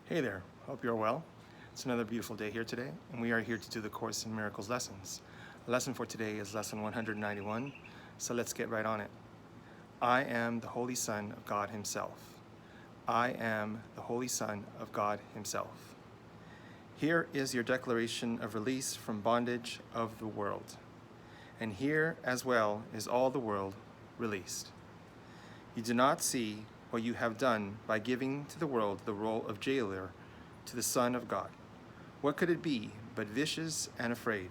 Hey there, hope you're well. It's another beautiful day here today, and we are here to do the Course in Miracles lessons. The lesson for today is lesson 191, so let's get right on it. I am the Holy Son of God Himself. I am the Holy Son of God Himself. Here is your declaration of release from bondage of the world. And here as well is all the world released. You do not see what you have done by giving to the world the role of jailer to the Son of God. What could it be but vicious and afraid,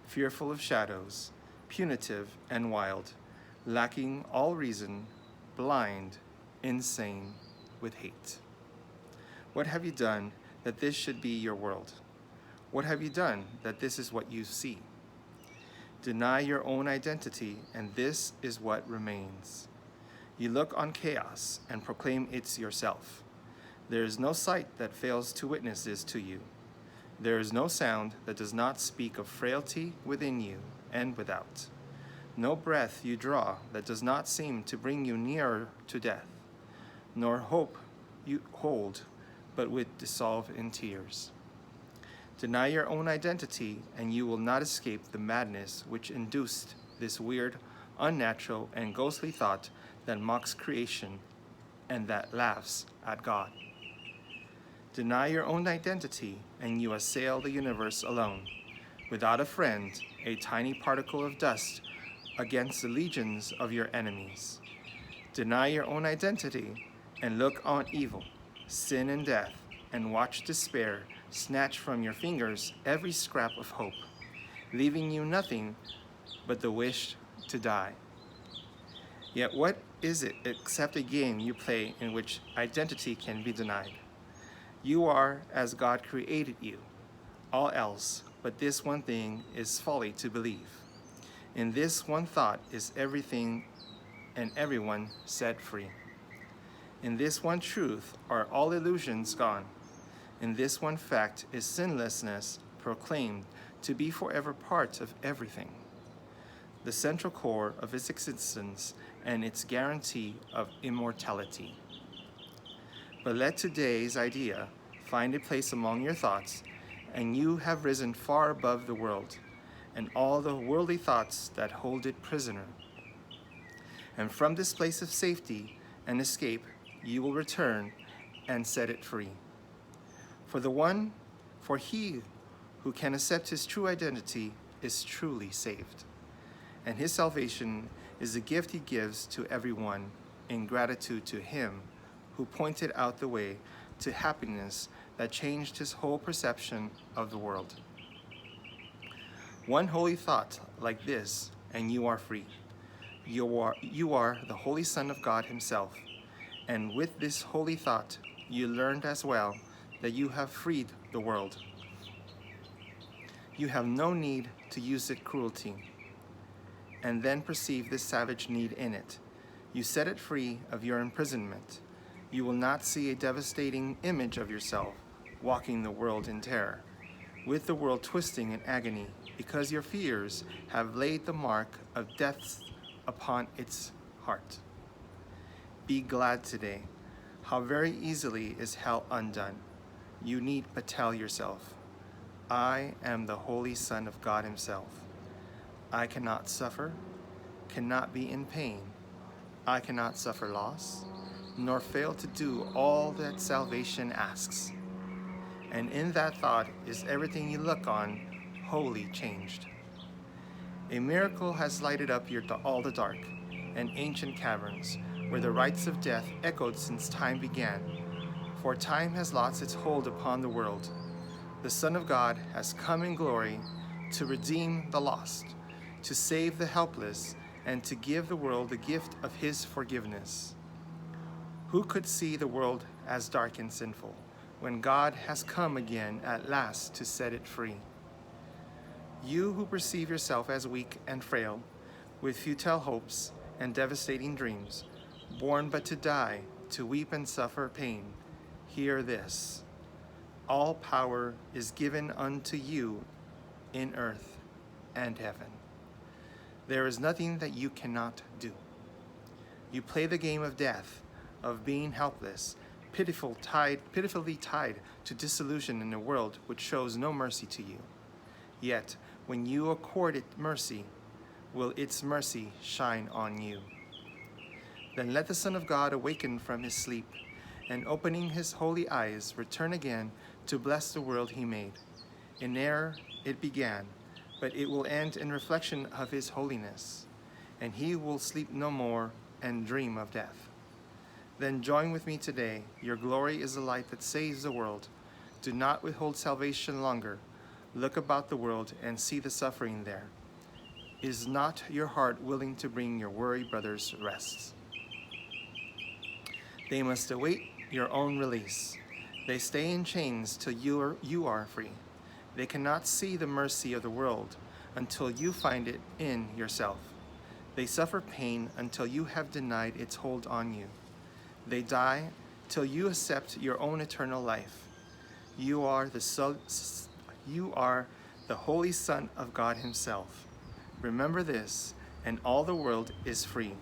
fearful of shadows, punitive and wild, lacking all reason, blind, insane with hate? What have you done that this should be your world? What have you done that this is what you see? Deny your own identity, and this is what remains. You look on chaos and proclaim it's yourself. There is no sight that fails to witness this to you. There is no sound that does not speak of frailty within you and without. No breath you draw that does not seem to bring you nearer to death, nor hope you hold but would dissolve in tears. Deny your own identity, and you will not escape the madness which induced this weird, unnatural, and ghostly thought that mocks creation and that laughs at God. Deny your own identity, and you assail the universe alone, without a friend, a tiny particle of dust against the legions of your enemies. Deny your own identity, and look on evil, sin, and death, and watch despair snatch from your fingers every scrap of hope, leaving you nothing but the wish to die. Yet what is it except a game you play in which identity can be denied? You are as God created you. All else but this one thing is folly to believe. In this one thought is everything and everyone set free. In this one truth are all illusions gone. In this one fact is sinlessness proclaimed to be forever part of everything, the central core of its existence and its guarantee of immortality. But let today's idea find a place among your thoughts, and you have risen far above the world and all the worldly thoughts that hold it prisoner. And from this place of safety and escape, you will return and set it free. For he who can accept his true identity is truly saved, and his salvation is the gift he gives to everyone in gratitude to him who pointed out the way to happiness that changed his whole perception of the world. One holy thought like this, and you are free. You are the Holy Son of God Himself, and with this holy thought, you learned as well that you have freed the world. You have no need to use it cruelty, and then perceive this savage need in it. You set it free of your imprisonment. You will not see a devastating image of yourself walking the world in terror, with the world twisting in agony, because your fears have laid the mark of death upon its heart. Be glad today. How very easily is hell undone. You need but tell yourself, I am the Holy Son of God Himself. I cannot suffer, cannot be in pain. I cannot suffer loss, nor fail to do all that salvation asks. And in that thought is everything you look on wholly changed. A miracle has lighted up all the dark and ancient caverns where the rites of death echoed since time began. For time has lost its hold upon the world. The Son of God has come in glory to redeem the lost, to save the helpless, and to give the world the gift of His forgiveness. Who could see the world as dark and sinful, when God has come again at last to set it free? You who perceive yourself as weak and frail, with futile hopes and devastating dreams, born but to die, to weep and suffer pain, hear this. All power is given unto you in earth and heaven. There is nothing that you cannot do. You play the game of death, of being helpless, pitifully tied to disillusion in a world which shows no mercy to you. Yet, when you accord it mercy, will its mercy shine on you. Then let the Son of God awaken from his sleep, and opening his holy eyes, return again to bless the world he made. In error it began, but it will end in reflection of his holiness, and he will sleep no more and dream of death. Then join with me today. Your glory is the light that saves the world. Do not withhold salvation longer. Look about the world and see the suffering there. Is not your heart willing to bring your worried brothers rest? They must await your own release. They stay in chains till you are free. They cannot see the mercy of the world until you find it in yourself. They suffer pain until you have denied its hold on you. They die till you accept your own eternal life. You are the Holy Son of God himself. Remember this, and all the world is free.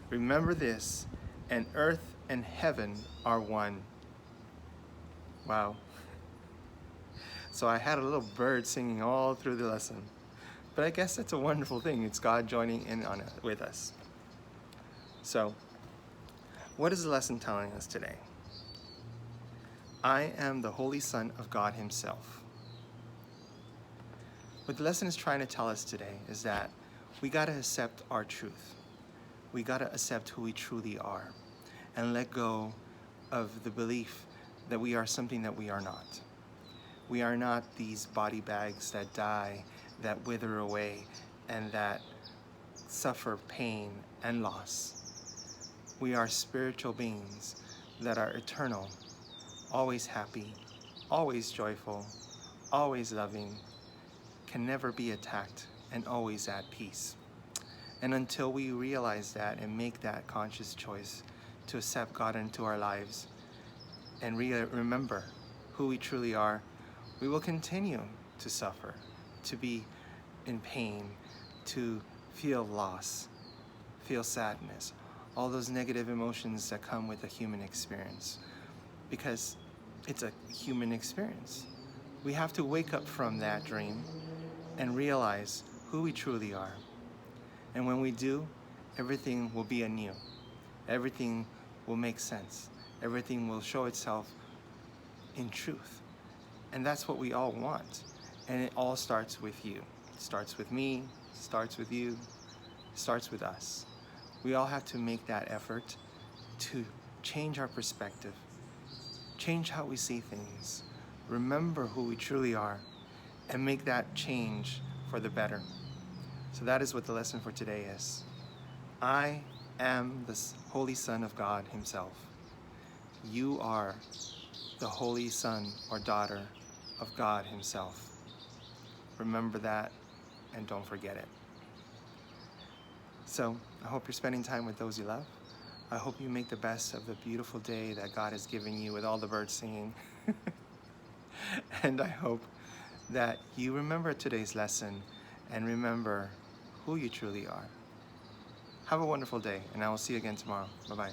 Remember this, and earth and heaven are one. Wow. So I had a little bird singing all through the lesson. But I guess that's a wonderful thing. It's God joining in on it with us. So, what is the lesson telling us today? I am the Holy Son of God himself. What the lesson is trying to tell us today is that we got to accept our truth. We got to accept who we truly are and let go of the belief that we are something that we are not. We are not these body bags that die, that wither away, and that suffer pain and loss. We are spiritual beings that are eternal, always happy, always joyful, always loving, can never be attacked, and always at peace. And until we realize that and make that conscious choice to accept God into our lives and remember who we truly are, we will continue to suffer, to be in pain, to feel loss, feel sadness, all those negative emotions that come with a human experience, because it's a human experience. We have to wake up from that dream and realize who we truly are. And when we do, everything will be anew. Everything will make sense. Everything will show itself in truth. And that's what we all want. And it all starts with you. It starts with me, starts with you, starts with us. We all have to make that effort to change our perspective, change how we see things, remember who we truly are, and make that change for the better. So that is what the lesson for today is. I am the Holy Son of God himself. You are the Holy Son or daughter of God himself. Remember that and don't forget it. So I hope you're spending time with those you love. I hope you make the best of the beautiful day that God has given you with all the birds singing. And I hope that you remember today's lesson and remember who you truly are. Have a wonderful day, and I will see you again tomorrow. Bye-bye.